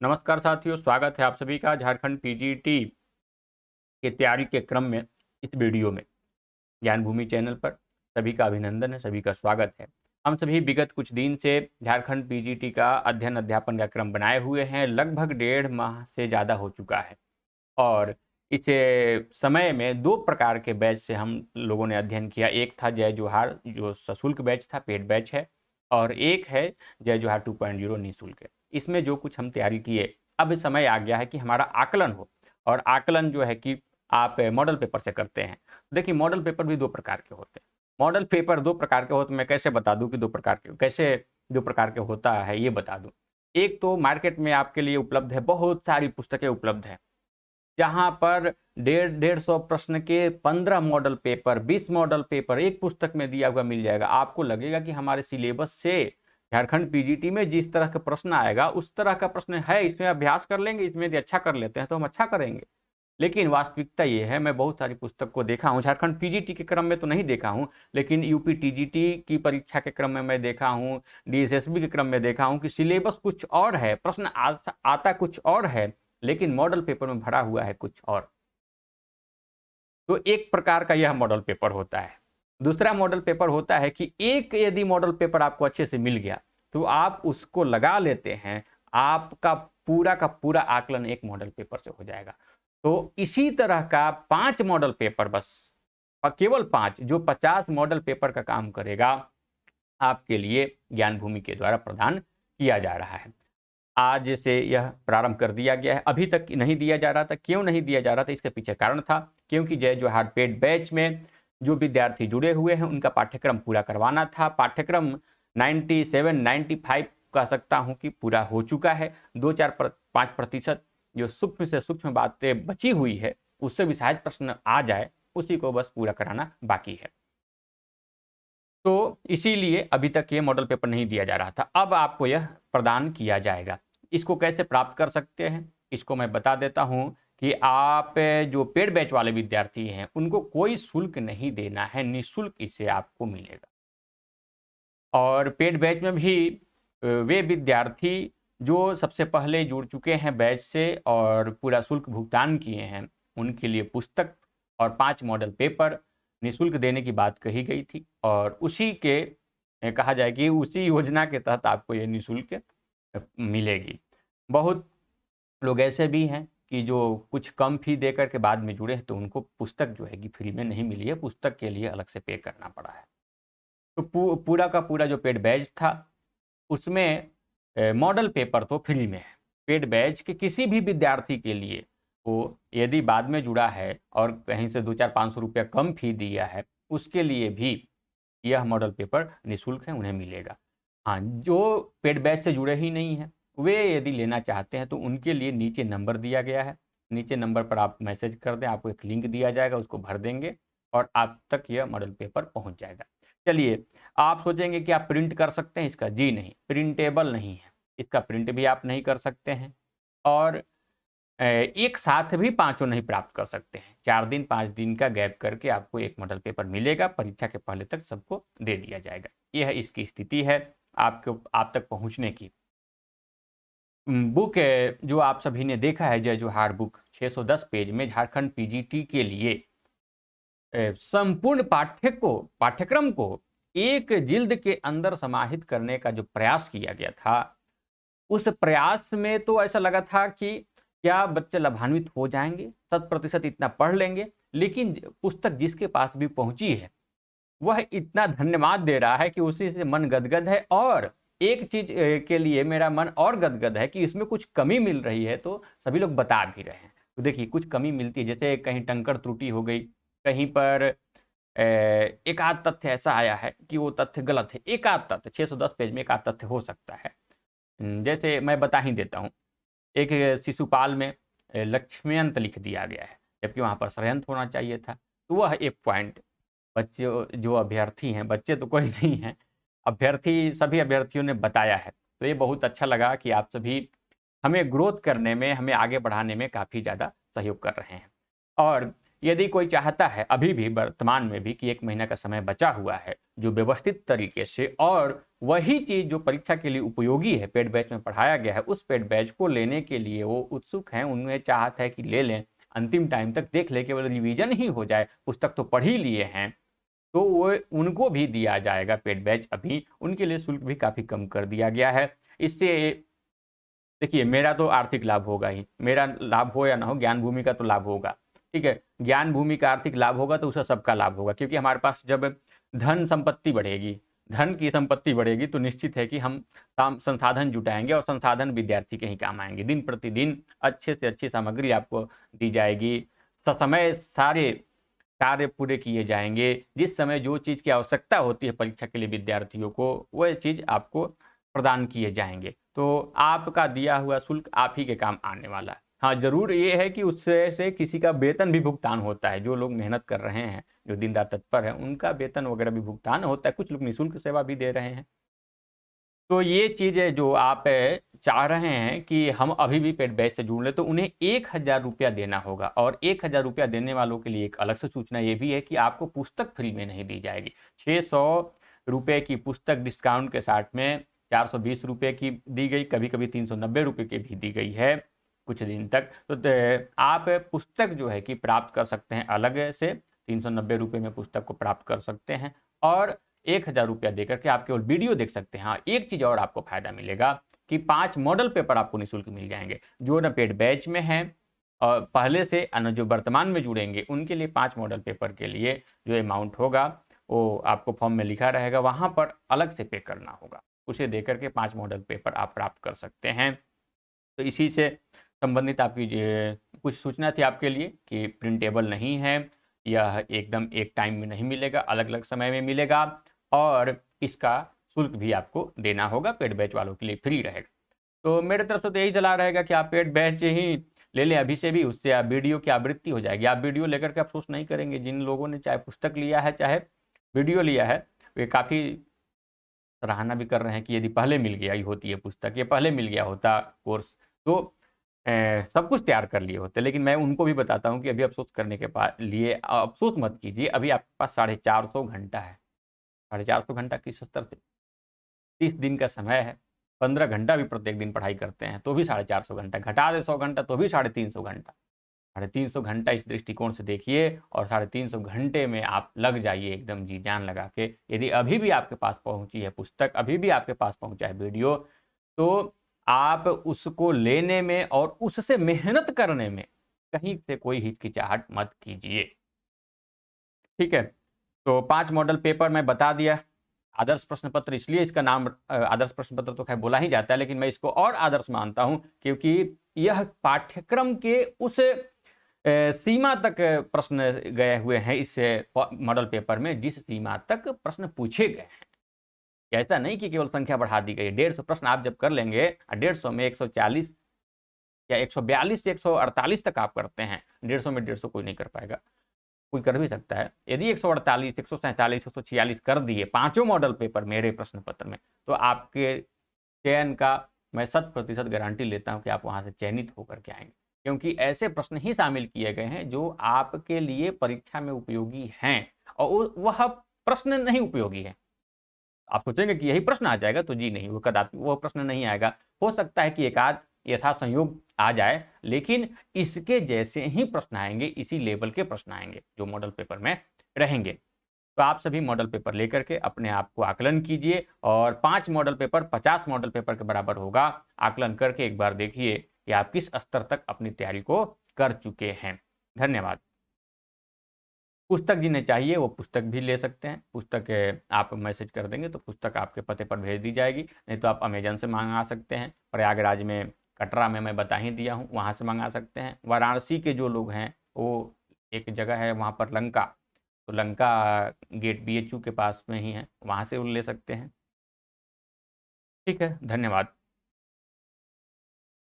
नमस्कार साथियों, स्वागत है आप सभी का झारखंड पीजीटी की तैयारी के क्रम में इस वीडियो में। ज्ञान भूमि चैनल पर सभी का अभिनंदन है, सभी का स्वागत है। हम सभी विगत कुछ दिन से झारखंड पीजीटी का अध्ययन अध्यापन का क्रम बनाए हुए हैं। लगभग 1.5 माह से ज़्यादा हो चुका है और इस समय में 2 प्रकार के बैच से हम लोगों ने अध्ययन किया। एक था जय जोहार जो सशुल्क बैच था, पेड बैच है, और एक है जय जोहार 2.0 निःशुल्क है। इसमें जो कुछ हम तैयारी किए, अब समय आ गया है कि हमारा आकलन हो, और आकलन जो है कि आप मॉडल पेपर से करते हैं। देखिए, मॉडल पेपर भी 2 प्रकार के होते हैं। मॉडल पेपर 2 प्रकार के होते हैं। मैं कैसे बता दूं कि 2 प्रकार के होता है, ये बता दूं। एक तो मार्केट में आपके लिए उपलब्ध है, बहुत सारी पुस्तकें उपलब्ध हैं, जहां पर 150 प्रश्न के 15 मॉडल पेपर, 20 मॉडल पेपर एक पुस्तक में दिया हुआ मिल जाएगा। आपको लगेगा कि हमारे सिलेबस से झारखंड पीजीटी में जिस तरह का प्रश्न आएगा उस तरह का प्रश्न है, इसमें अभ्यास कर लेंगे, इसमें यदि अच्छा कर लेते हैं तो हम अच्छा करेंगे। लेकिन वास्तविकता ये है, मैं बहुत सारी पुस्तक को देखा हूँ, झारखंड पीजीटी के क्रम में तो नहीं देखा हूँ, लेकिन यूपी टीजीटी की परीक्षा के क्रम में मैं देखा हूँ, डीएसएसबी के क्रम में देखा हूँ कि सिलेबस कुछ और है, प्रश्न आता कुछ और है, लेकिन मॉडल पेपर में भरा हुआ है कुछ और। तो एक प्रकार का यह मॉडल पेपर होता है। दूसरा मॉडल पेपर होता है कि एक यदि मॉडल पेपर आपको अच्छे से मिल गया तो आप उसको लगा लेते हैं, आपका पूरा का पूरा आकलन एक मॉडल पेपर से हो जाएगा। तो इसी तरह का 5 मॉडल पेपर, बस केवल 5, जो 50 मॉडल पेपर का काम करेगा, आपके लिए ज्ञान भूमि के द्वारा प्रदान किया जा रहा है। आज से यह प्रारंभ कर दिया गया है। अभी तक नहीं दिया जा रहा था। क्यों नहीं दिया जा रहा था, इसके पीछे कारण था, क्योंकि जय जोहार पेड बैच में जो विद्यार्थी जुड़े हुए हैं उनका पाठ्यक्रम पूरा करवाना था। पाठ्यक्रम 97-95 कह सकता हूं कि पूरा हो चुका है। 2-4-5% जो सूक्ष्म से सूक्ष्म बातें बची हुई है, उससे भी शायद प्रश्न आ जाए, उसी को बस पूरा कराना बाकी है। तो इसीलिए अभी तक ये मॉडल पेपर नहीं दिया जा रहा था। अब आपको यह प्रदान किया जाएगा। इसको कैसे प्राप्त कर सकते हैं, इसको मैं बता देता हूं कि आप जो पेड बैच वाले विद्यार्थी हैं उनको कोई शुल्क नहीं देना है, निःशुल्क इसे आपको मिलेगा। और पेड बैच में भी वे विद्यार्थी जो सबसे पहले जुड़ चुके हैं बैच से और पूरा शुल्क भुगतान किए हैं, उनके लिए पुस्तक और 5 मॉडल पेपर निःशुल्क देने की बात कही गई थी, और उसी के कहा जाए कि उसी योजना के तहत आपको ये निःशुल्क मिलेगी। बहुत लोग ऐसे भी हैं कि जो कुछ कम फी दे कर के बाद में जुड़े हैं, तो उनको पुस्तक जो है कि फ्री में नहीं मिली है, पुस्तक के लिए अलग से पे करना पड़ा है। तो पूरा का पूरा जो पेड बैच था उसमें मॉडल पेपर तो फ्री में है। पेड बैच के किसी भी विद्यार्थी के लिए, वो यदि बाद में जुड़ा है और कहीं से 2-4-500 रुपया कम फी दिया है, उसके लिए भी यह मॉडल पेपर निःशुल्क है, उन्हें मिलेगा। हाँ, जो पेड बैच से जुड़े ही नहीं हैं, वे यदि लेना चाहते हैं तो उनके लिए नीचे नंबर दिया गया है। नीचे नंबर पर आप मैसेज कर दें, आपको एक लिंक दिया जाएगा, उसको भर देंगे और आप तक यह मॉडल पेपर पहुंच जाएगा। चलिए, आप सोचेंगे कि आप प्रिंट कर सकते हैं इसका। जी नहीं, प्रिंटेबल नहीं है, इसका प्रिंट भी आप नहीं कर सकते हैं, और एक साथ भी पांचों नहीं प्राप्त कर सकते हैं। 4 दिन 5 दिन का गैप करके आपको एक मॉडल पेपर मिलेगा, परीक्षा के पहले तक सबको दे दिया जाएगा। यह इसकी स्थिति है आपको आप तक पहुंचने की। बुक जो आप सभी ने देखा है, जय जोहार बुक 610 पेज में झारखंड पीजीटी के लिए संपूर्ण पाठ्यक्रम को एक जिल्द के अंदर समाहित करने का जो प्रयास किया गया था, उस प्रयास में तो ऐसा लगा था कि क्या बच्चे लाभान्वित हो जाएंगे, 100% इतना पढ़ लेंगे। लेकिन पुस्तक जिसके पास भी पहुंची है, वह इतना धन्यवाद दे रहा है कि उसी से मन गदगद है। और एक चीज के लिए मेरा मन और गदगद है कि इसमें कुछ कमी मिल रही है, तो सभी लोग बता भी रहे हैं। तो देखिए, कुछ कमी मिलती है, जैसे कहीं टंकर त्रुटि हो गई, कहीं पर एक आध तथ्य ऐसा आया है कि वो तथ्य गलत है। एक आध तथ्य 610 पेज में एक आध तथ्य हो सकता है। जैसे मैं बता ही देता हूँ, एक शिशुपाल में लक्ष्मयंत लिख दिया गया है, जबकि वहाँ पर षड्यंत्र होना चाहिए था। तो वह एक पॉइंट, बच्चे जो अभ्यर्थी हैं, बच्चे तो कोई नहीं है, अभ्यर्थी, सभी अभ्यर्थियों ने बताया है। तो ये बहुत अच्छा लगा कि आप सभी हमें ग्रोथ करने में, हमें आगे बढ़ाने में काफ़ी ज़्यादा सहयोग कर रहे हैं। और यदि कोई चाहता है अभी भी वर्तमान में भी कि 1 महीना का समय बचा हुआ है, जो व्यवस्थित तरीके से और वही चीज़ जो परीक्षा के लिए उपयोगी है, पेड बैच में पढ़ाया गया है, उस पेड बैच को लेने के लिए वो उत्सुक हैं, उनमें चाहत है कि ले लें, अंतिम टाइम तक देख ले, केवल रिवीजन ही हो जाए, पुस्तक तो पढ़ ही लिए हैं, तो वो उनको भी दिया जाएगा पेड बैच। अभी उनके लिए शुल्क भी काफ़ी कम कर दिया गया है। इससे देखिए, मेरा तो आर्थिक लाभ होगा ही, मेरा लाभ हो या ना हो, ज्ञान भूमि का तो लाभ होगा, ठीक है। ज्ञान भूमि का आर्थिक लाभ होगा तो उसका सबका लाभ होगा, क्योंकि हमारे पास जब धन संपत्ति बढ़ेगी, धन की संपत्ति बढ़ेगी, तो निश्चित है कि हम संसाधन जुटाएंगे और संसाधन विद्यार्थी के ही काम आएंगे। दिन प्रतिदिन अच्छे से अच्छी सामग्री आपको दी जाएगी, ससमय सारे कार्य पूरे किए जाएंगे, जिस समय जो चीज़ की आवश्यकता होती है परीक्षा के लिए विद्यार्थियों को, वह चीज़ आपको प्रदान किए जाएंगे। तो आपका दिया हुआ शुल्क आप ही के काम आने वाला है। हाँ, ज़रूर ये है कि उससे से किसी का वेतन भी भुगतान होता है, जो लोग मेहनत कर रहे हैं, जो दिन रात तत्पर हैं, उनका वेतन वगैरह भी भुगतान होता है, कुछ लोग निःशुल्क सेवा भी दे रहे हैं। तो ये चीज़ें जो आप चाह रहे हैं कि हम अभी भी पेड बैच से जुड़ लें, तो उन्हें 1000 रुपया देना होगा, और 1000 रुपया देने वालों के लिए एक अलग से सूचना ये भी है कि आपको पुस्तक फ्री में नहीं दी जाएगी। 600 रुपये की पुस्तक डिस्काउंट के साथ में 420 रुपये की दी गई, कभी-कभी 390 रुपये की भी दी गई है कुछ दिन तक। तो आप पुस्तक जो है कि प्राप्त कर सकते हैं अलग से, 390 रुपये में पुस्तक को प्राप्त कर सकते हैं, और 1000 रुपया देकर के आप केवल वीडियो देख सकते हैं। हाँ, एक चीज़ और आपको फायदा मिलेगा कि 5 मॉडल पेपर आपको निःशुल्क मिल जाएंगे। जो न पेड बैच में हैं और पहले से न जो वर्तमान में जुड़ेंगे, उनके लिए 5 मॉडल पेपर के लिए जो अमाउंट होगा वो आपको फॉर्म में लिखा रहेगा, वहाँ पर अलग से पे करना होगा। उसे देकर के 5 मॉडल पेपर आप प्राप्त कर सकते हैं। तो इसी से संबंधित आपकी कुछ सूचना थी आपके लिए कि प्रिंटेबल नहीं है, यह एकदम एक टाइम में नहीं मिलेगा, अलग अलग समय में मिलेगा, और इसका शुल्क भी आपको देना होगा। पेड बैच वालों के लिए फ्री रहेगा। तो मेरे तरफ से तो यही सलाह रहेगा कि आप पेड बैच ही ले लें अभी से भी, उससे आप वीडियो की आवृत्ति हो जाएगी। आप वीडियो लेकर के अफसोस नहीं करेंगे। जिन लोगों ने चाहे पुस्तक लिया है चाहे वीडियो लिया है, वे काफ़ी सराहना भी कर रहे हैं कि यदि पहले मिल गया ही होती है पुस्तक, या पहले मिल गया होता कोर्स, तो सब कुछ तैयार कर लिए होते। लेकिन मैं उनको भी बताता हूँ कि अभी अफसोस करने के लिए अफसोस मत कीजिए। अभी आपके पास 450 घंटा है। 450 घंटा किस स्तर से, 30 दिन का समय है, 15 घंटा भी प्रत्येक दिन पढ़ाई करते हैं तो भी 450 घंटा, घटा दे 100 घंटा तो भी 350 घंटा। 350 घंटा इस दृष्टिकोण से देखिए, और 350 घंटे में आप लग जाइए एकदम जी जान लगा के। यदि अभी भी आपके पास पहुंची है पुस्तक, अभी भी आपके पास पहुंचा है वीडियो, तो आप उसको लेने में और उससे मेहनत करने में कहीं से कोई हिचकिचाहट मत कीजिए, ठीक है। तो 5 मॉडल पेपर मैं बता दिया। आदर्श प्रश्न पत्र इसलिए इसका नाम आदर्श प्रश्न पत्र तो खैर बोला ही जाता है, लेकिन मैं इसको और आदर्श मानता हूं क्योंकि यह पाठ्यक्रम के उस सीमा तक प्रश्न गए हुए हैं इस मॉडल पेपर में, जिस सीमा तक प्रश्न पूछे गए हैं। ऐसा नहीं कि केवल संख्या बढ़ा दी गई। 150 प्रश्न आप जब कर लेंगे, 150 में 140 या 142 से 148 तक आप करते हैं, 150 में 150 कोई नहीं कर पाएगा, कोई कर भी सकता है। यदि 148, 147, 146 कर दिए पांचों मॉडल पेपर मेरे प्रश्न पत्र में, तो आपके चयन का मैं 100% गारंटी लेता हूं कि आप वहां से चयनित होकर के आएंगे, क्योंकि ऐसे प्रश्न ही शामिल किए गए हैं जो आपके लिए परीक्षा में उपयोगी हैं, और वह प्रश्न नहीं उपयोगी है। आप सोचेंगे कि यही प्रश्न आ जाएगा, तो जी नहीं, वो कदापि वो प्रश्न नहीं आएगा। हो सकता है कि एक आध यथा संयोग आ जाए, लेकिन इसके जैसे ही प्रश्न आएंगे, इसी लेवल के प्रश्न आएंगे जो मॉडल पेपर में रहेंगे। तो आप सभी मॉडल पेपर लेकर के अपने आप को आकलन कीजिए, और 5 मॉडल पेपर 50 मॉडल पेपर के बराबर होगा। आकलन करके एक बार देखिए कि आप किस स्तर तक अपनी तैयारी को कर चुके हैं। धन्यवाद। पुस्तक जिन्हें चाहिए वो पुस्तक भी ले सकते हैं। पुस्तक आप मैसेज कर देंगे तो पुस्तक आपके पते पर भेज दी जाएगी, नहीं तो आप अमेजन से मंगा सकते हैं। प्रयागराज में, कटरा में मैं बता ही दिया हूँ, वहाँ से मंगा सकते हैं। वाराणसी के जो लोग हैं, वो एक जगह है वहाँ पर लंका, तो लंका गेट BHU के पास में ही है, वहाँ से वो ले सकते हैं। ठीक है, धन्यवाद।